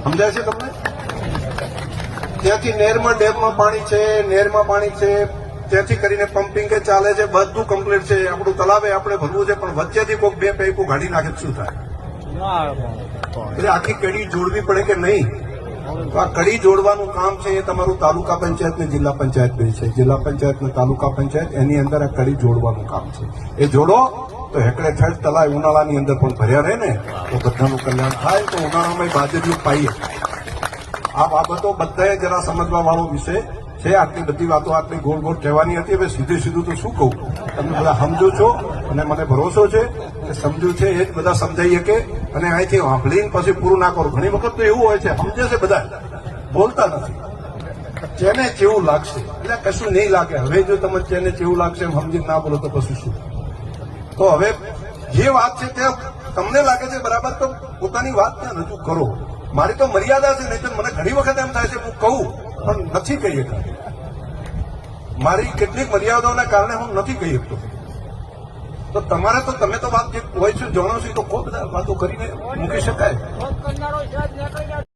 સમજાય છે તમને? ત્યાંથી નહેરમાં ડેમમાં પાણી છે, નહેરમાં પાણી છે, ત્યાંથી કરીને પમ્પિંગ ચાલે છે, બધું કમ્પ્લીટ છે. આપણું તલાવે આપણે ભરવું છે, પણ વચ્ચેથી કોઈક બે પાઇપો ગાડી નાખે શું થાય? એટલે આખી કડી જોડવી પડે કે નહીં? તો આ કડી જોડવાનું કામ છે એ તમારું તાલુકા પંચાયત ને જિલ્લા પંચાયત બે છે. જિલ્લા પંચાયત ને તાલુકા પંચાયત એની અંદર આ કડી જોડવાનું કામ છે. એ જોડો તો હેકડે ઠેઠ તલાવ ઉનાળાની અંદર પણ ભર્યા રહે ને તો બધાનું કલ્યાણ થાય. તો ઉનાળામાં બાજરીઓ પાઈએ. આ બાબતો બધાએ જરા સમજવા વાળો વિષય છે. આટલી બધી વાતો આટલી ગોળ ગોળ કહેવાની હતી. હવે સીધું તો શું કહું? તમે બધા સમજો છો અને મને ભરોસો છે કે સમજુ છે એ જ બધા સમજાઈ શકે. અને અહીંથી સાંભળીને પછી પૂરું ના કરો. ઘણી વખત તો એવું હોય છે, સમજે છે બધા, બોલતા નથી. જેને કેવું લાગશે એટલે કશું નહીં લાગે. હવે જો તમે જેને કેવું લાગશે એમ સમજીને ના બોલો તો પછી શું? તો હવે જે વાત છે તે તમને લાગે છે બરાબર, તો પોતાની વાત ત્યાં રજૂ કરો. મારી તો મર્યાદા છે, નહીં તો મને ઘણી વખત એમ થાય છે હું કહું પણ નથી કહી શકતો. મારી કેટલીક મર્યાદાઓના કારણે હું નથી કહી શકતો. તો તમારે તો તમે તો વાત જે હોય છે જાણો છો તો કોઈ બધા વાતો કરીને મૂકી શકાય.